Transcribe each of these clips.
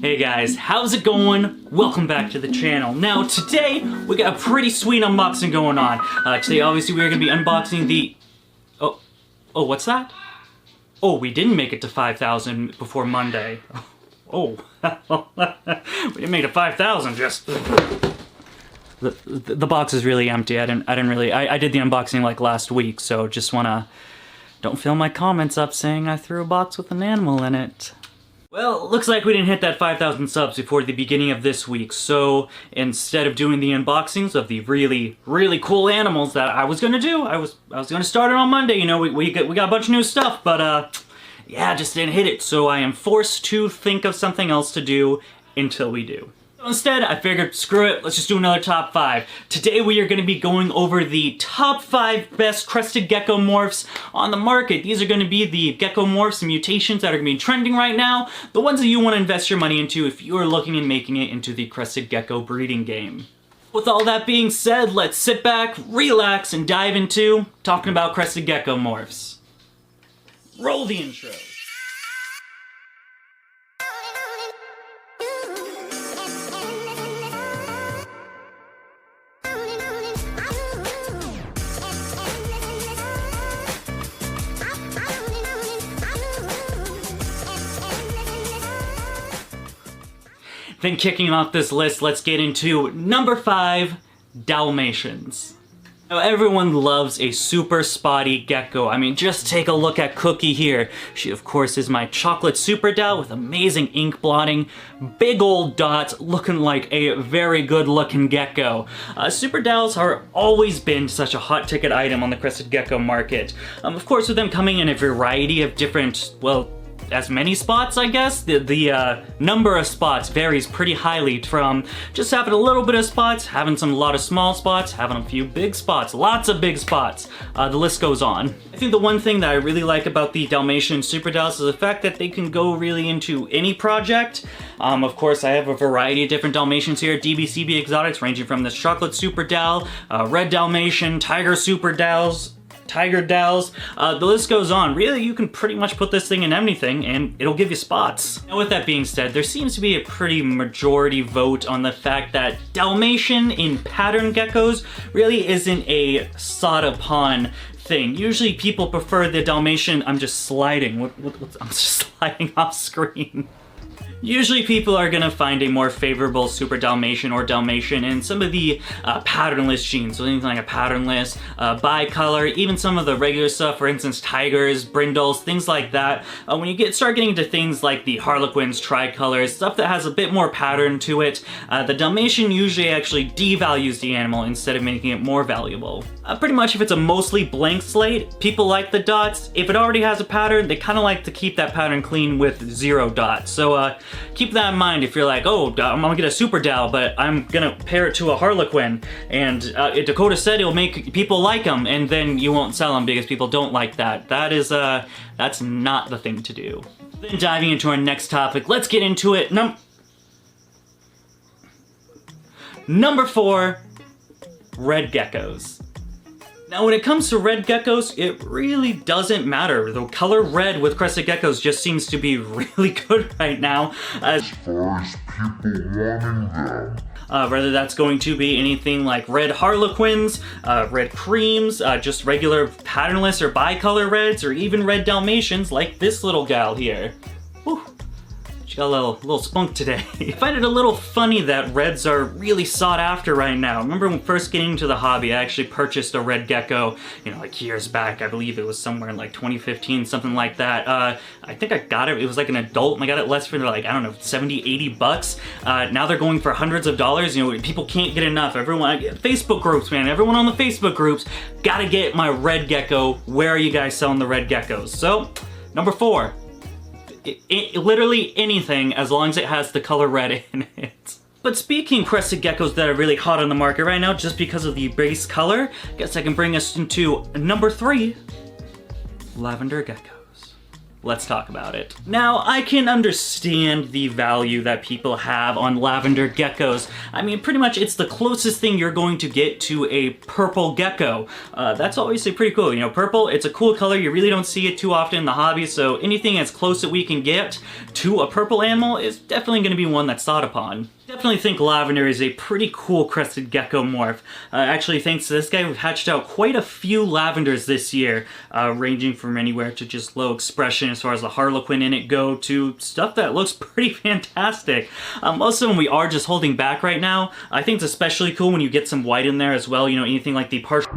Hey guys, how's it going? Welcome back to the channel. Now today, we got a pretty sweet unboxing going on. Today obviously we're going to be unboxing the... Oh, what's that? Oh, we didn't make it to 5,000 before Monday. Oh, we didn't make it to 5,000, just... The box is really empty. I did the unboxing like last week, so just wanna... Don't fill my comments up saying I threw a box with an animal in it. Well, looks like we didn't hit that 5,000 subs before the beginning of this week, so instead of doing the unboxings of the really, really cool animals that I was gonna do, I was gonna start it on Monday, you know, we got a bunch of new stuff, but yeah, just didn't hit it, so I am forced to think of something else to do until we do. Instead, I figured, screw it, let's just do another top 5. Today we are going to be going over the top 5 best Crested Gecko Morphs on the market. These are going to be the Gecko Morphs and mutations that are going to be trending right now, the ones that you want to invest your money into if you are looking and making it into the Crested Gecko breeding game. With all that being said, let's sit back, relax, and dive into talking about Crested Gecko Morphs. Roll the intro. Then kicking off this list, let's get into number 5, Dalmatians. Now everyone loves a super spotty gecko. I mean, just take a look at Cookie here. She of course is my chocolate super Dal with amazing ink blotting, big old dots, looking like a very good looking gecko. Super Dals are always been such a hot ticket item on the Crested Gecko market. Of course with them coming in a variety of different, well, as many spots, I guess. The number of spots varies pretty highly from just having a little bit of spots, having a lot of small spots, having a few big spots, lots of big spots. The list goes on. I think the one thing that I really like about the Dalmatian Super Dals is the fact that they can go really into any project. Of course, I have a variety of different Dalmatians here, DBCB exotics ranging from this chocolate Super Dal, red Dalmatian, tiger Super Dals, Tiger Dals, the list goes on. Really, you can pretty much put this thing in anything and it'll give you spots. Now with that being said, there seems to be a pretty majority vote on the fact that Dalmatian in pattern geckos really isn't a sought upon thing. Usually people prefer the Dalmatian. I'm just sliding. I'm just sliding off screen. Usually people are gonna find a more favorable Super Dalmatian or Dalmatian in some of the patternless genes, so anything like a patternless, bicolor, even some of the regular stuff, for instance, tigers, brindles, things like that. When you start getting into things like the harlequins, tricolors, stuff that has a bit more pattern to it, the Dalmatian usually actually devalues the animal instead of making it more valuable. Pretty much if it's a mostly blank slate, people like the dots. If it already has a pattern, they kind of like to keep that pattern clean with 0 dots. So keep that in mind if you're like, oh, I'm gonna get a Super Dal, but I'm gonna pair it to a Harlequin, and Dakota said it'll make people like them, and then you won't sell them because people don't like that. That's not the thing to do. Then diving into our next topic, let's get into it. Number 4, red geckos. Now when it comes to red geckos, it really doesn't matter. The color red with Crested Geckos just seems to be really good right now. As far as people wanting them. Whether that's going to be anything like red Harlequins, red creams, just regular patternless or bicolor reds, or even red Dalmatians like this little gal here. Whew. She got a little spunk today. I find it a little funny that reds are really sought after right now. I remember when first getting into the hobby, I actually purchased a red gecko, you know, like years back. I believe it was somewhere in like 2015, something like that. I think I got it was like an adult, and I got it less for like, I don't know, 70, 80 bucks. Now they're going for hundreds of dollars. You know, people can't get enough. Everyone, Facebook groups, man, everyone on the Facebook groups, gotta get my red gecko. Where are you guys selling the red geckos? So, number 4. Literally anything as long as it has the color red in it. But speaking Crested Geckos that are really hot on the market right now just because of the base color, I guess I can bring us into number 3, Lavender Geckos. let's talk about it. Now, I can understand the value that people have on lavender geckos. I mean, pretty much it's the closest thing you're going to get to a purple gecko. That's obviously pretty cool. You know, purple, it's a cool color. You really don't see it too often in the hobby, so anything as close that we can get to a purple animal is definitely going to be one that's thought upon. Definitely think lavender is a pretty cool crested gecko morph. Actually, thanks to this guy, we've hatched out quite a few lavenders this year, ranging from anywhere to just low expression as far as the harlequin in it go to stuff that looks pretty fantastic. Most of them we are just holding back right now. I think it's especially cool when you get some white in there as well, you know, anything like the partial...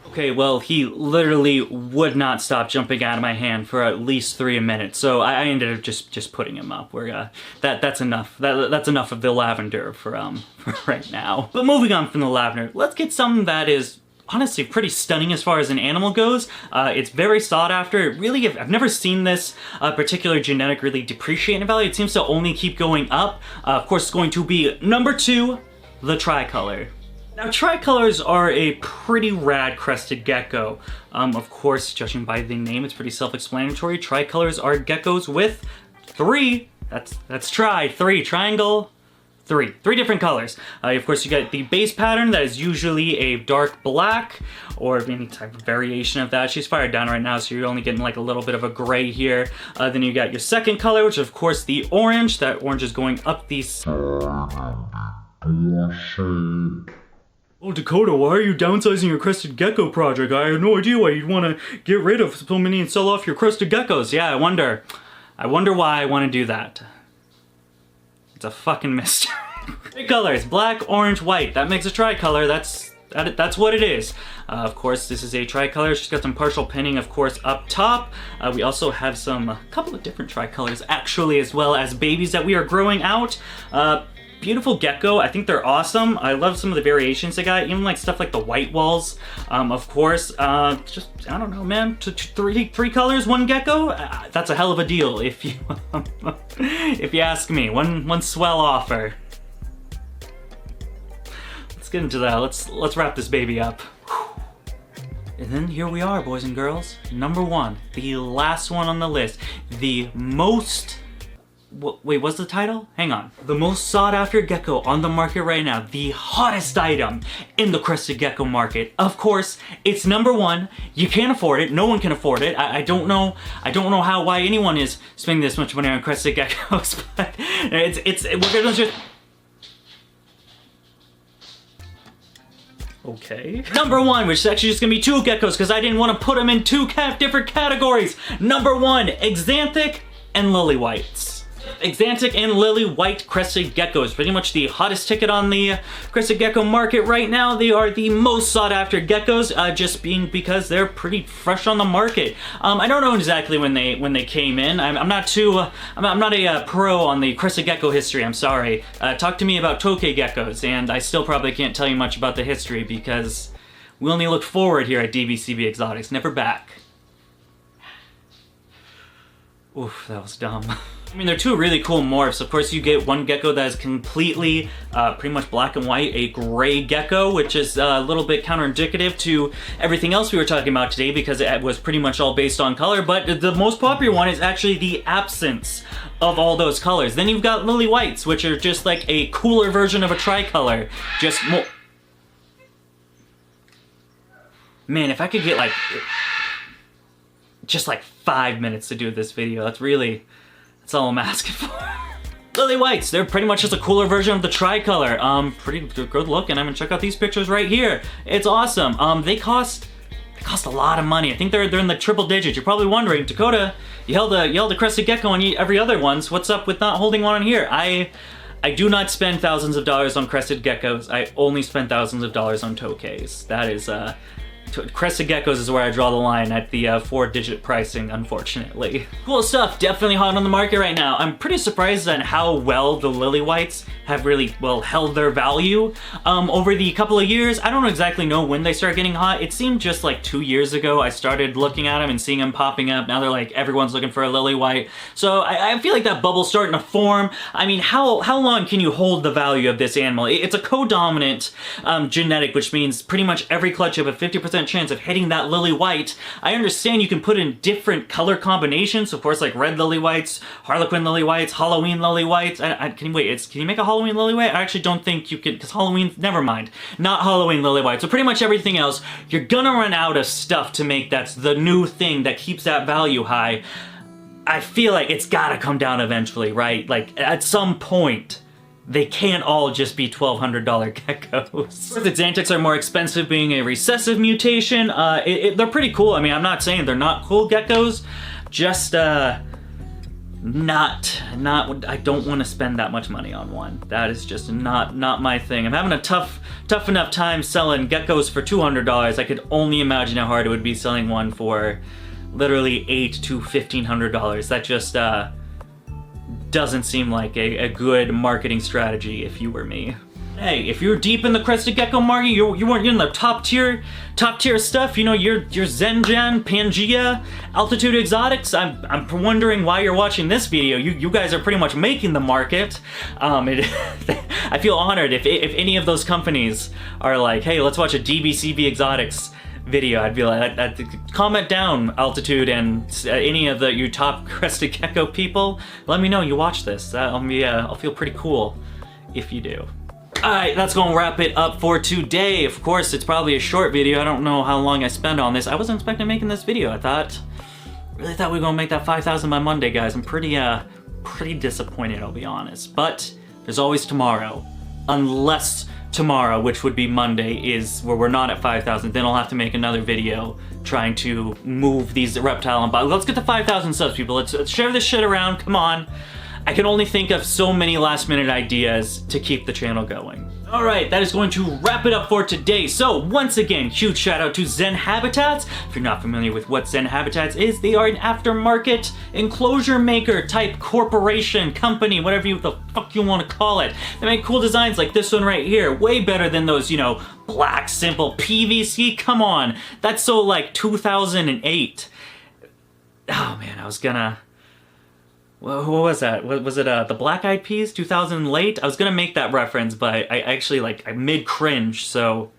Okay, well, he literally would not stop jumping out of my hand for at least 3 minutes, so I ended up just putting him up. We're that's enough. That's enough of the lavender for right now. But moving on from the lavender, let's get something that is honestly pretty stunning as far as an animal goes. It's very sought after. Really, I've never seen this particular genetic really depreciate in value. It seems to only keep going up. Of course, it's going to be number 2, the tricolor. Now, tricolors are a pretty rad crested gecko. Of course, judging by the name, it's pretty self-explanatory. Tricolors are geckos with 3, that's triangle, 3 different colors. Of course, you got the base pattern that is usually a dark black, or any type of variation of that. She's fired down right now, so you're only getting like a little bit of a gray here. Then you got your second color, which is, of course, the orange. That orange is going up the... Oh, Dakota, why are you downsizing your crested gecko project? I have no idea why you'd want to get rid of so many and sell off your crested geckos. Yeah, I wonder why I want to do that. It's a fucking mystery. 3 colors, black, orange, white. That makes a tricolor. That's what it is. Of course, this is a tricolor. She's got some partial pinning, of course, up top. We also have a couple of different tricolors, actually, as well as babies that we are growing out. Beautiful gecko. I think they're awesome. I love some of the variations they got, even like stuff like the white walls. Of course, just, I don't know, man, three colors, 1 gecko? That's a hell of a deal if you, if you ask me. One swell offer. Let's get into that. Let's wrap this baby up. And then here we are, boys and girls. Number 1, the last one on the list. The most... Wait, what's the title? Hang on. The most sought after gecko on the market right now. The hottest item in the crested gecko market. Of course, it's number 1. You can't afford it. No one can afford it. I don't know why anyone is spending this much money on crested geckos, but we're gonna just... Okay. Number 1, which is actually just gonna be 2 geckos because I didn't want to put them in 2 different categories. Number 1, Exantic and Lily Whites. Exantic and lily white crested geckos, pretty much the hottest ticket on the crested gecko market right now. They are the most sought after geckos, just being because they're pretty fresh on the market. I don't know exactly when they came in. I'm not a pro on the crested gecko history. I'm sorry. Talk to me about tokay geckos, and I still probably can't tell you much about the history because we only look forward here at DBCB Exotics, never back. Oof, that was dumb. I mean, they're 2 really cool morphs. Of course, you get one gecko that is completely, pretty much black and white, a gray gecko, which is a little bit counterindicative to everything else we were talking about today because it was pretty much all based on color, but the most popular one is actually the absence of all those colors. Then you've got lily whites, which are just like a cooler version of a tricolor. Just more... Man, if I could get like... just like 5 minutes to do this video, that's all I'm asking for. Lily whites, they're pretty much just a cooler version of the tricolor. Pretty good looking. I mean, check out these pictures right here. It's awesome. They cost a lot of money. I think they're in the triple digits. You're probably wondering, Dakota, you held a crested gecko on every other ones. What's up with not holding one on here? I do not spend thousands of dollars on crested geckos. I only spend thousands of dollars on tokays. Crested Geckos is where I draw the line at the 4-digit pricing, unfortunately. Cool stuff, definitely hot on the market right now. I'm pretty surprised at how well the lily whites have really, well, held their value over the couple of years. I don't exactly know when they start getting hot. It seemed just like 2 years ago I started looking at them and seeing them popping up. Now they're like, everyone's looking for a lily white. So I feel like that bubble's starting to form. I mean, how long can you hold the value of this animal? It's a co-dominant genetic, which means pretty much every clutch you have a 50% chance of hitting that lily white. I understand you can put in different color combinations, of course, like red lily whites, harlequin lily whites, Halloween lily whites. Can you make a Halloween lily white? I actually don't think you could, because Halloween, never mind. Not Halloween lily white. So pretty much everything else, you're gonna run out of stuff to make that's the new thing that keeps that value high. I feel like it's gotta come down eventually, right? Like, at some point, they can't all just be $1,200 geckos. The Exantics are more expensive, being a recessive mutation. They're pretty cool. I mean, I'm not saying they're not cool geckos, just I don't want to spend that much money on one. That is just not my thing. I'm having a tough enough time selling geckos for $200. I could only imagine how hard it would be selling one for literally $800 to $1,500. That just doesn't seem like a good marketing strategy if you were me. Hey, if you're deep in the Crested Gecko market, you're in the top tier stuff, you know, your Zenjan, Pangea, Altitude Exotics, I'm wondering why you're watching this video. You guys are pretty much making the market. I feel honored if any of those companies are like, hey, let's watch a DBCB Exotics video. I'd be like, comment down, Altitude, and any of you top Crested Gecko people. Let me know you watch this. I'll feel pretty cool if you do. Alright, that's gonna wrap it up for today. Of course, it's probably a short video. I don't know how long I spend on this. I wasn't expecting making this video. Really thought we were gonna make that 5,000 by Monday, guys. I'm pretty disappointed, I'll be honest. But there's always tomorrow. Unless tomorrow, which would be Monday, is where we're not at 5,000, then I'll have to make another video trying to move these reptile and body. Let's get to 5,000 subs, people. Let's share this shit around, come on. I can only think of so many last minute ideas to keep the channel going. Alright, that is going to wrap it up for today. So, once again, huge shout out to Zen Habitats. If you're not familiar with what Zen Habitats is, they are an aftermarket enclosure maker type corporation, company, whatever the fuck you want to call it. They make cool designs like this one right here. Way better than those, you know, black, simple PVC. Come on. That's so like 2008. Oh man, I was gonna... What was that? Was it the Black Eyed Peas, 2000 Late? I was gonna make that reference, but I actually, like, I mid-cringe, so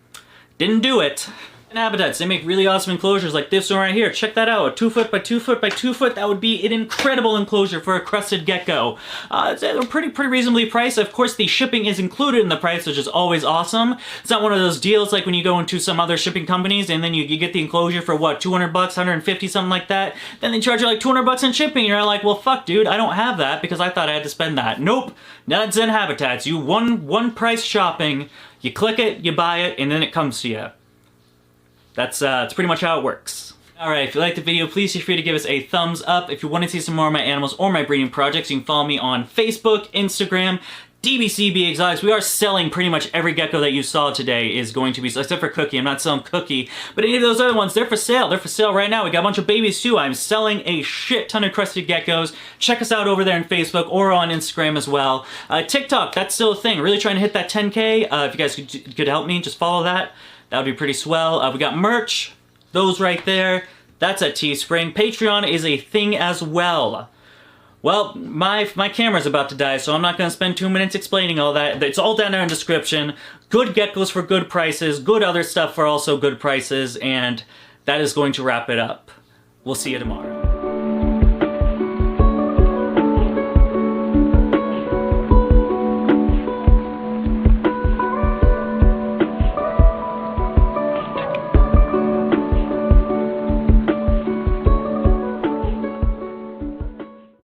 didn't do it. And Habitats, they make really awesome enclosures like this one right here. Check that out, a 2 foot by 2 foot by 2 foot. That would be an incredible enclosure for a Crested Gecko. They're pretty reasonably priced. Of course, the shipping is included in the price, which is always awesome. It's not one of those deals like when you go into some other shipping companies and then you get the enclosure for what, 200 bucks, 150, something like that. Then they charge you like 200 bucks in shipping. You're like, well, fuck, dude, I don't have that because I thought I had to spend that. Nope, not Zen Habitats. You one price shopping, you click it, you buy it, and then it comes to you. That's pretty much how it works. Alright, if you liked the video, please feel free to give us a thumbs up. If you want to see some more of my animals or my breeding projects, you can follow me on Facebook, Instagram, DBCB Exotics. We are selling pretty much every gecko that you saw today is going to be, except for Cookie. I'm not selling Cookie, but any of those other ones, they're for sale. They're for sale right now. We got a bunch of babies too. I'm selling a shit ton of Crested Geckos. Check us out over there on Facebook or on Instagram as well. TikTok, that's still a thing. Really trying to hit that 10K. If you guys could help me, just follow that. That would be pretty swell. We got merch, those right there. That's at Teespring. Patreon is a thing as well. Well, my camera's about to die, so I'm not going to spend 2 minutes explaining all that. It's all down there in the description. Good geckos for good prices, good other stuff for also good prices, and that is going to wrap it up. We'll see you tomorrow.